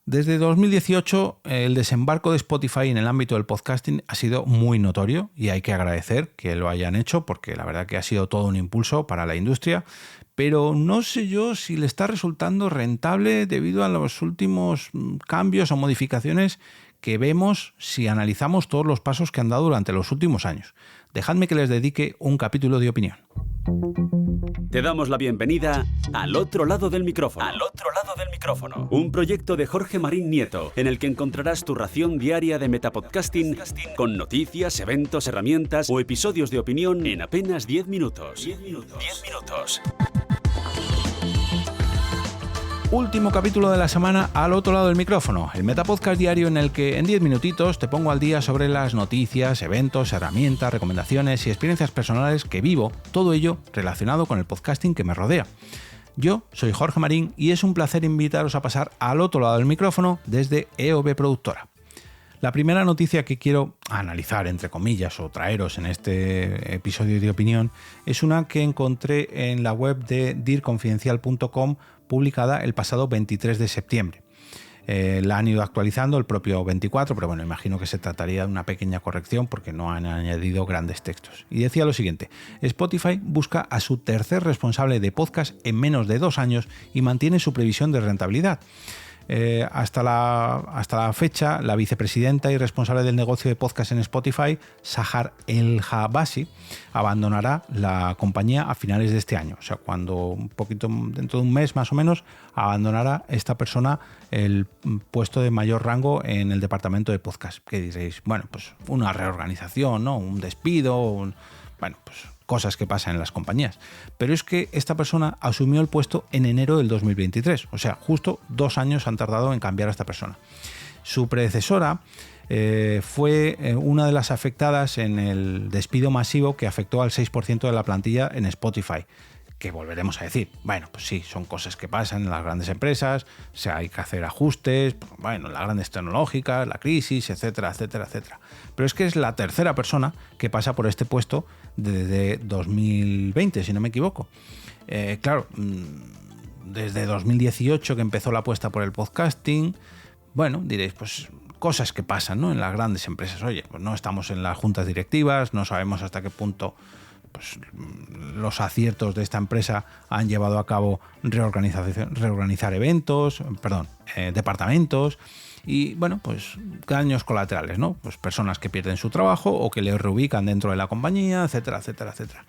Desde 2018, el desembarco de Spotify en el ámbito del podcasting ha sido muy notorio y hay que agradecer que lo hayan hecho porque la verdad que ha sido todo un impulso para la industria, pero no sé yo si le está resultando rentable debido a los últimos cambios o modificaciones que vemos si analizamos todos los pasos que han dado durante los últimos años. Dejadme que les dedique un capítulo de opinión. Te damos la bienvenida al otro lado del micrófono. Al otro lado del micrófono. Un proyecto de Jorge Marín Nieto, en el que encontrarás tu ración diaria de metapodcasting con noticias, eventos, herramientas o episodios de opinión en apenas 10 minutos. 10 minutos. Último capítulo de la semana al otro lado del micrófono, el Metapodcast diario en el que en 10 minutitos te pongo al día sobre las noticias, eventos, herramientas, recomendaciones y experiencias personales que vivo, todo ello relacionado con el podcasting que me rodea. Yo soy Jorge Marín y es un placer invitaros a pasar al otro lado del micrófono desde EOB Productora. La primera noticia que quiero analizar, entre comillas, o traeros en este episodio de opinión, es una que encontré en la web de dirconfidencial.com publicada el pasado 23 de septiembre. La han ido actualizando el propio 24, pero bueno, imagino que se trataría de una pequeña corrección porque no han añadido grandes textos. Y decía lo siguiente: Spotify busca a su tercer responsable de podcast en menos de 2 años y mantiene su previsión de rentabilidad. Hasta la fecha, la vicepresidenta y responsable del negocio de podcast en Spotify, Sahar El-Habassi, abandonará la compañía a finales de este año. O sea, dentro de un mes más o menos, abandonará esta persona el puesto de mayor rango en el departamento de podcast. ¿Qué diréis? Bueno, pues una reorganización, ¿no? Un despido, cosas que pasan en las compañías. Pero es que esta persona asumió el puesto en enero del 2023, o sea, justo 2 años han tardado en cambiar a esta persona. Su predecesora fue una de las afectadas en el despido masivo que afectó al 6% de la plantilla en Spotify. Que volveremos a decir, bueno, pues sí, son cosas que pasan en las grandes empresas, o sea, hay que hacer ajustes, bueno, las grandes tecnológicas, la crisis, etcétera, etcétera, etcétera. Pero es que es la tercera persona que pasa por este puesto desde 2020, si no me equivoco. Claro, desde 2018 que empezó la apuesta por el podcasting, bueno, diréis, pues cosas que pasan, ¿no? En las grandes empresas. Oye, pues no estamos en las juntas directivas, no sabemos hasta qué punto los aciertos de esta empresa han llevado a cabo reorganizar departamentos y bueno, pues daños colaterales, ¿no? Pues personas que pierden su trabajo o que les reubican dentro de la compañía, etcétera, etcétera, etcétera.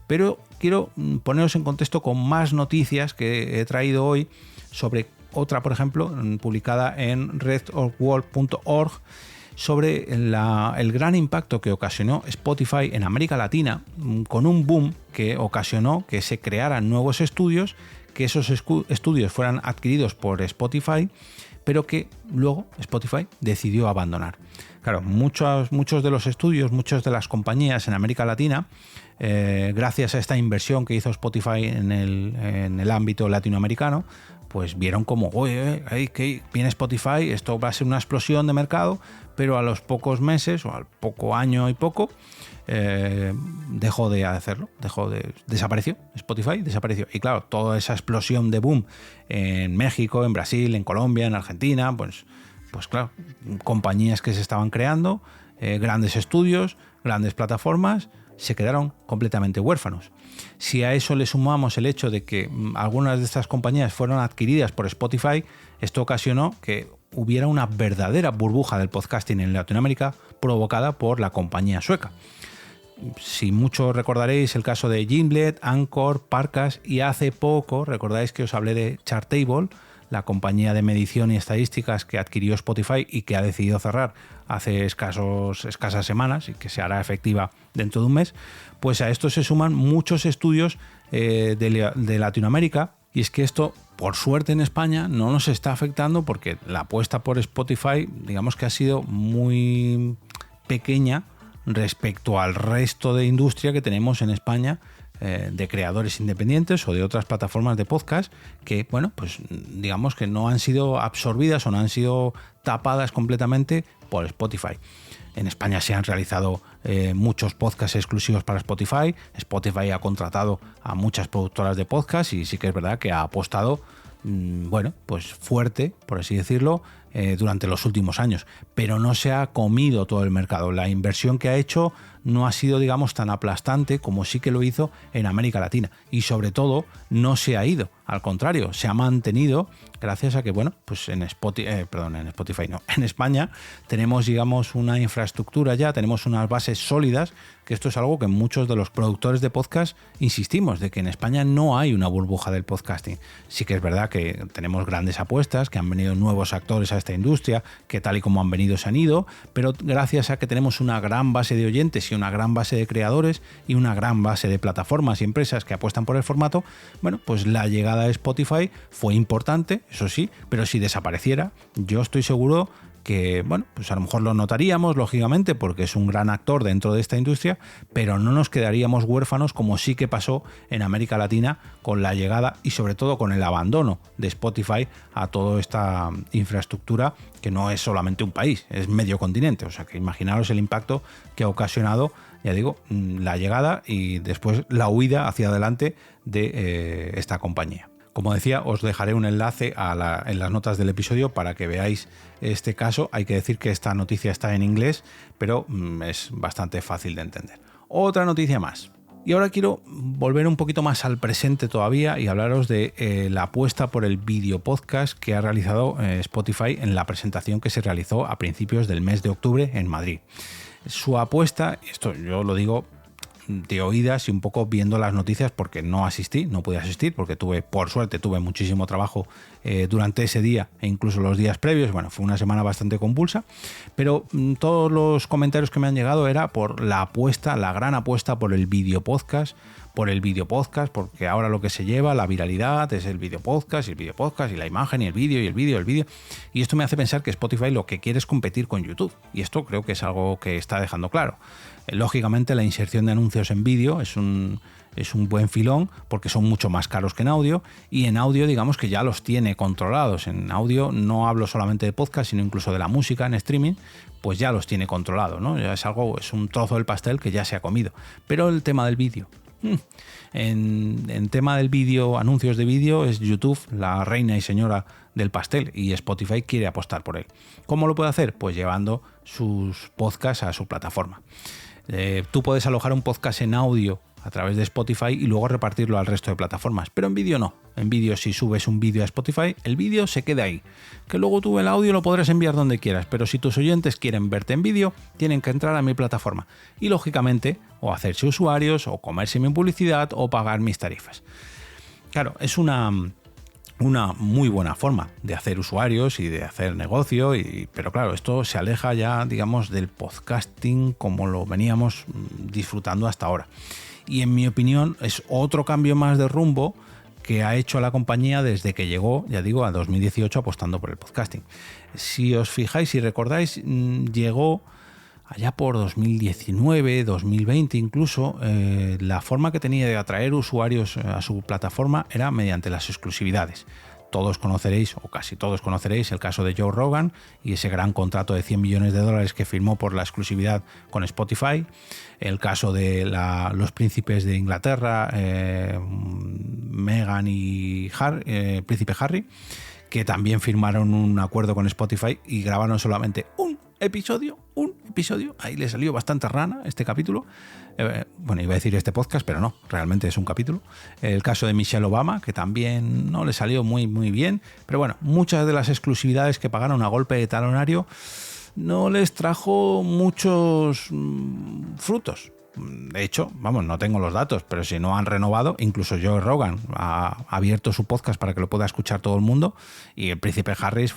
Pero quiero poneros en contexto con más noticias que he traído hoy sobre otra, por ejemplo, publicada en redorgworld.org, sobre el gran impacto que ocasionó Spotify en América Latina, con un boom que ocasionó que se crearan nuevos estudios, que esos estudios fueran adquiridos por Spotify, pero que luego Spotify decidió abandonar. Claro, muchos de los estudios, muchas de las compañías en América Latina, gracias a esta inversión que hizo Spotify en el ámbito latinoamericano, pues vieron como, oye, que viene Spotify, esto va a ser una explosión de mercado, pero a los pocos meses o al poco año y poco dejó de hacerlo, desapareció. Spotify desapareció. Y claro, toda esa explosión de boom en México, en Brasil, en Colombia, en Argentina, pues claro, compañías que se estaban creando, grandes estudios, grandes plataformas, se quedaron completamente huérfanos. Si a eso le sumamos el hecho de que algunas de estas compañías fueron adquiridas por Spotify, esto ocasionó que hubiera una verdadera burbuja del podcasting en Latinoamérica provocada por la compañía sueca. Si mucho recordaréis el caso de Gimlet, Anchor, Parcast, y hace poco recordáis que os hablé de Chartable, la compañía de medición y estadísticas que adquirió Spotify y que ha decidido cerrar hace escasas semanas y que se hará efectiva dentro de un mes. Pues a esto se suman muchos estudios de Latinoamérica, y es que esto, por suerte, en España no nos está afectando porque la apuesta por Spotify, digamos que ha sido muy pequeña respecto al resto de industria que tenemos en España, de creadores independientes o de otras plataformas de podcast que, bueno, pues digamos que no han sido absorbidas o no han sido tapadas completamente por Spotify. En España se han realizado muchos podcasts exclusivos para Spotify. Spotify ha contratado a muchas productoras de podcast y sí que es verdad que ha apostado bueno, pues fuerte, por así decirlo, durante los últimos años, pero no se ha comido todo el mercado. La inversión que ha hecho no ha sido, digamos, tan aplastante como sí que lo hizo en América Latina, y sobre todo no se ha ido, al contrario, se ha mantenido gracias a que, bueno, pues en España tenemos, digamos, una infraestructura ya, tenemos unas bases sólidas, que esto es algo que muchos de los productores de podcast insistimos, de que en España no hay una burbuja del podcasting. Sí que es verdad que tenemos grandes apuestas, que han venido nuevos actores a esta industria, que tal y como han venido se han ido, pero gracias a que tenemos una gran base de oyentes y una gran base de creadores y una gran base de plataformas y empresas que apuestan por el formato, bueno, pues la llegada de Spotify fue importante, eso sí, pero si desapareciera, yo estoy seguro que, bueno, pues a lo mejor lo notaríamos, lógicamente, porque es un gran actor dentro de esta industria, pero no nos quedaríamos huérfanos como sí que pasó en América Latina con la llegada y sobre todo con el abandono de Spotify a toda esta infraestructura, que no es solamente un país, es medio continente. O sea que imaginaros el impacto que ha ocasionado, ya digo, la llegada y después la huida hacia adelante de esta compañía. Como decía, os dejaré un enlace en las notas del episodio para que veáis este caso. Hay que decir que esta noticia está en inglés, pero es bastante fácil de entender. Otra noticia más. Y ahora quiero volver un poquito más al presente todavía y hablaros de la apuesta por el video podcast que ha realizado Spotify en la presentación que se realizó a principios del mes de octubre en Madrid. Su apuesta, esto yo lo digo de oídas y un poco viendo las noticias, porque no pude asistir porque por suerte tuve muchísimo trabajo durante ese día e incluso los días previos. Bueno, fue una semana bastante convulsa, pero todos los comentarios que me han llegado era por la gran apuesta por el video podcast, porque ahora lo que se lleva, la viralidad, es el video podcast y la imagen y el vídeo. Y esto me hace pensar que Spotify lo que quiere es competir con YouTube. Y esto creo que es algo que está dejando claro. Lógicamente, la inserción de anuncios en vídeo es un buen filón, porque son mucho más caros que en audio, y en audio digamos que ya los tiene controlados. En audio no hablo solamente de podcast, sino incluso de la música en streaming, pues ya los tiene controlados, ¿no? Ya es un trozo del pastel que ya se ha comido. Pero el tema del vídeo, en tema del vídeo, anuncios de vídeo, es YouTube la reina y señora del pastel, y Spotify quiere apostar por él. ¿Cómo lo puede hacer? Pues llevando sus podcasts a su plataforma. Tú puedes alojar un podcast en audio a través de Spotify y luego repartirlo al resto de plataformas, pero en vídeo no. En vídeo, si subes un vídeo a Spotify, el vídeo se queda ahí, que luego tú el audio lo podrás enviar donde quieras, pero si tus oyentes quieren verte en vídeo, tienen que entrar a mi plataforma y lógicamente o hacerse usuarios o comerse mi publicidad o pagar mis tarifas. Claro, es una muy buena forma de hacer usuarios y de hacer negocio, pero claro, esto se aleja ya, digamos, del podcasting como lo veníamos disfrutando hasta ahora. Y en mi opinión es otro cambio más de rumbo que ha hecho la compañía desde que llegó, ya digo, a 2018 apostando por el podcasting. Si os fijáis y recordáis, llegó allá por 2019, 2020 incluso, la forma que tenía de atraer usuarios a su plataforma era mediante las exclusividades. Todos conoceréis, o casi todos conoceréis, el caso de Joe Rogan y ese gran contrato de $100 millones que firmó por la exclusividad con Spotify. El caso de los príncipes de Inglaterra, Meghan y príncipe Harry, que también firmaron un acuerdo con Spotify y grabaron solamente un episodio, ahí le salió bastante rana este capítulo, bueno, iba a decir este podcast, pero no, realmente es un capítulo. El caso de Michelle Obama, que también no le salió muy bien, pero bueno, muchas de las exclusividades que pagaron a golpe de talonario no les trajo muchos frutos. De hecho, vamos, no tengo los datos, pero si no han renovado, incluso Joe Rogan ha abierto su podcast para que lo pueda escuchar todo el mundo, y el príncipe Harris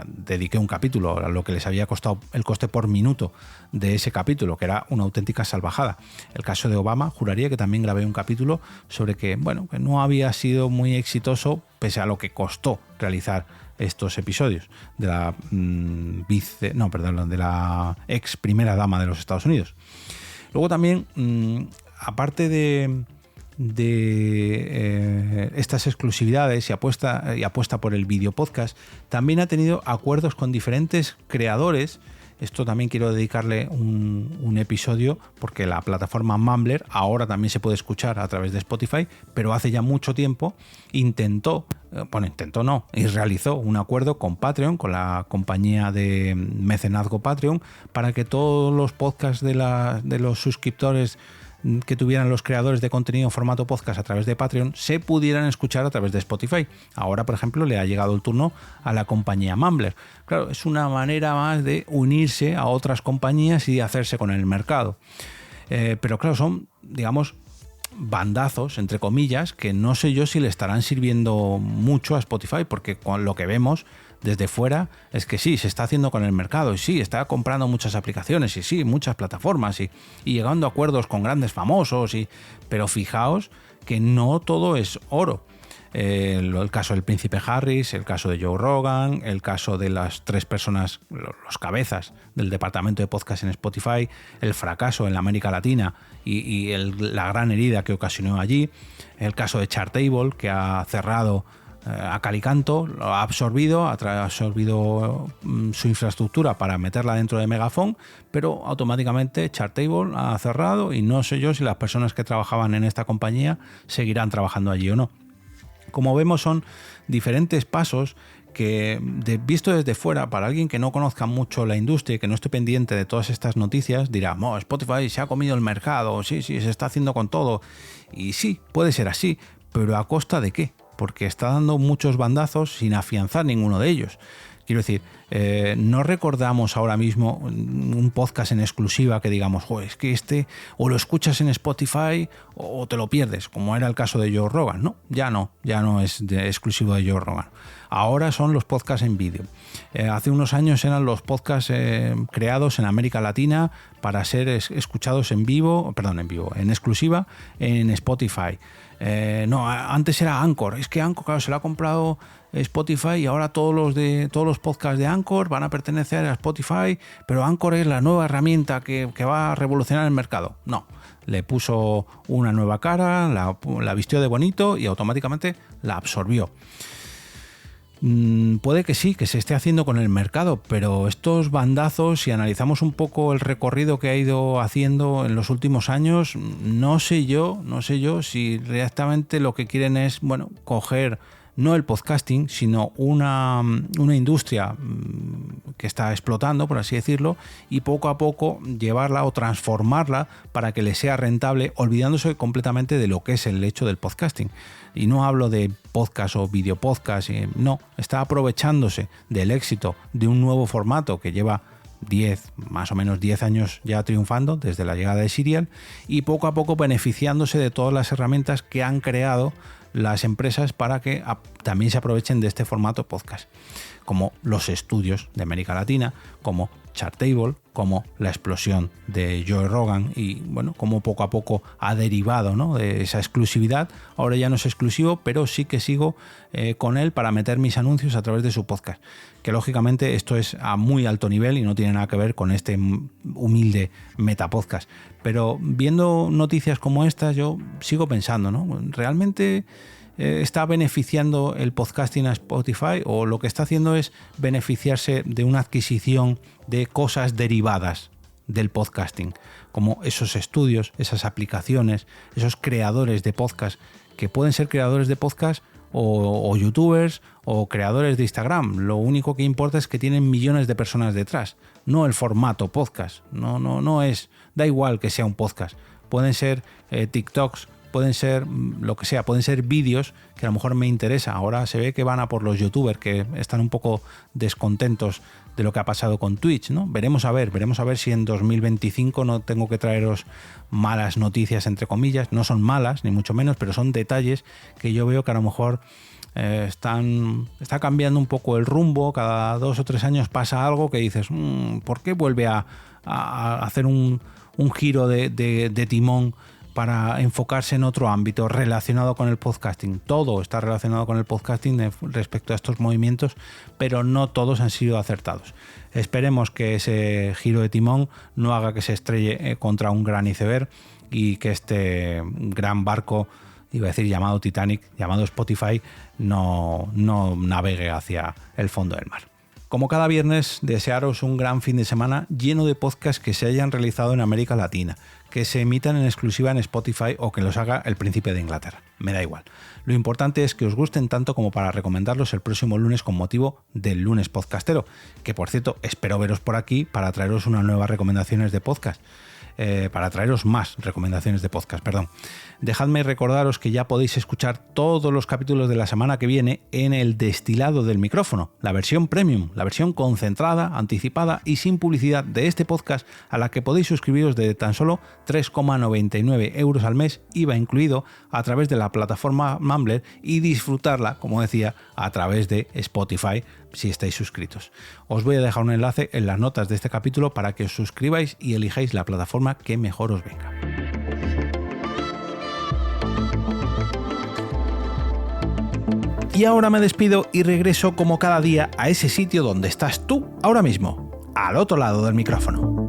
dediqué un capítulo a lo que les había costado el coste por minuto de ese capítulo, que era una auténtica salvajada. El caso de Obama, juraría que también grabé un capítulo sobre que no había sido muy exitoso pese a lo que costó realizar estos episodios de la de la ex primera dama de los Estados Unidos. Luego también, aparte de estas exclusividades y apuesta por el video podcast, también ha tenido acuerdos con diferentes creadores. Esto también quiero dedicarle un episodio, porque la plataforma Mumbler ahora también se puede escuchar a través de Spotify, pero hace ya mucho tiempo intentó intentó no, y realizó un acuerdo con Patreon, con la compañía de mecenazgo Patreon, para que todos los podcasts de los suscriptores que tuvieran los creadores de contenido en formato podcast a través de Patreon se pudieran escuchar a través de Spotify. Ahora, por ejemplo, le ha llegado el turno a la compañía Mumbler. Claro, es una manera más de unirse a otras compañías y de hacerse con el mercado. Pero claro, son, digamos, bandazos, entre comillas, que no sé yo si le estarán sirviendo mucho a Spotify, porque con lo que vemos desde fuera es que sí, se está haciendo con el mercado y sí, está comprando muchas aplicaciones y sí, muchas plataformas y llegando a acuerdos con grandes famosos, pero fijaos que no todo es oro. El caso del Príncipe Harris, el caso de Joe Rogan, el caso de las 3 personas, los cabezas del departamento de podcast en Spotify, el fracaso en la América Latina y la gran herida que ocasionó allí, el caso de Chartable, que ha cerrado a cal y canto, lo ha absorbido su infraestructura para meterla dentro de Megaphone, pero automáticamente Chartable ha cerrado y no sé yo si las personas que trabajaban en esta compañía seguirán trabajando allí o no. Como vemos, son diferentes pasos que, visto desde fuera, para alguien que no conozca mucho la industria y que no esté pendiente de todas estas noticias, dirá, Spotify se ha comido el mercado, sí, se está haciendo con todo. Y sí, puede ser así, pero ¿a costa de qué? Porque está dando muchos bandazos sin afianzar ninguno de ellos. Quiero decir, no recordamos ahora mismo un podcast en exclusiva que digamos, es que o lo escuchas en Spotify o te lo pierdes, como era el caso de Joe Rogan. No, ya no es exclusivo de Joe Rogan. Ahora son los podcasts en vídeo. Hace unos años eran los podcasts creados en América Latina para ser escuchados en exclusiva en Spotify. Antes era Anchor. Es que Anchor, claro, se lo ha comprado Spotify y ahora todos los podcasts de Anchor van a pertenecer a Spotify, pero Anchor es la nueva herramienta que va a revolucionar el mercado. No, le puso una nueva cara, la vistió de bonito y automáticamente la absorbió. Puede que sí, que se esté haciendo con el mercado, pero estos bandazos, si analizamos un poco el recorrido que ha ido haciendo en los últimos años, no sé yo si directamente lo que quieren es, coger no el podcasting, sino una industria que está explotando, por así decirlo, y poco a poco llevarla o transformarla para que le sea rentable, olvidándose completamente de lo que es el hecho del podcasting. Y no hablo de podcast o videopodcast, no, está aprovechándose del éxito de un nuevo formato que lleva más o menos 10 años ya triunfando desde la llegada de Serial y poco a poco beneficiándose de todas las herramientas que han creado las empresas para que también se aprovechen de este formato podcast, como los estudios de América Latina, como Chartable, como la explosión de Joe Rogan y como poco a poco ha derivado, ¿no?, de esa exclusividad. Ahora ya no es exclusivo, pero sí que sigo con él para meter mis anuncios a través de su podcast, que lógicamente esto es a muy alto nivel y no tiene nada que ver con este humilde metapodcast. Pero viendo noticias como estas yo sigo pensando, ¿no?, ¿realmente está beneficiando el podcasting a Spotify o lo que está haciendo es beneficiarse de una adquisición de cosas derivadas del podcasting, como esos estudios, esas aplicaciones, esos creadores de podcast, que pueden ser creadores de podcast o youtubers o creadores de Instagram? Lo único que importa es que tienen millones de personas detrás, no el formato podcast. Da igual que sea un podcast, pueden ser TikToks, pueden ser lo que sea, pueden ser vídeos que a lo mejor me interesa. Ahora se ve que van a por los youtubers que están un poco descontentos de lo que ha pasado con Twitch, ¿no? Veremos a ver si en 2025 no tengo que traeros malas noticias, entre comillas. No son malas, ni mucho menos, pero son detalles que yo veo que a lo mejor está cambiando un poco el rumbo. Cada 2 o 3 años pasa algo que dices, ¿por qué vuelve a hacer un giro de timón para enfocarse en otro ámbito relacionado con el podcasting? Todo está relacionado con el podcasting respecto a estos movimientos, pero no todos han sido acertados. Esperemos que ese giro de timón no haga que se estrelle contra un gran iceberg y que este gran barco, iba a decir llamado Titanic, llamado Spotify, no navegue hacia el fondo del mar. Como cada viernes, desearos un gran fin de semana lleno de podcasts que se hayan realizado en América Latina, que se emitan en exclusiva en Spotify o que los haga el príncipe de Inglaterra. Me da igual. Lo importante es que os gusten tanto como para recomendarlos el próximo lunes con motivo del lunes podcastero, que por cierto espero veros por aquí para traeros unas nuevas recomendaciones de podcast. Para traeros más recomendaciones de podcast, perdón. Dejadme recordaros que ya podéis escuchar todos los capítulos de la semana que viene en el destilado del micrófono, la versión premium, la versión concentrada, anticipada y sin publicidad de este podcast, a la que podéis suscribiros de tan solo 3,99 € al mes, IVA incluido, a través de la plataforma Mumbler y disfrutarla, como decía, a través de Spotify si estáis suscritos. Os voy a dejar un enlace en las notas de este capítulo para que os suscribáis y elijáis la plataforma que mejor os venga. Y ahora me despido y regreso como cada día a ese sitio donde estás tú ahora mismo, al otro lado del micrófono.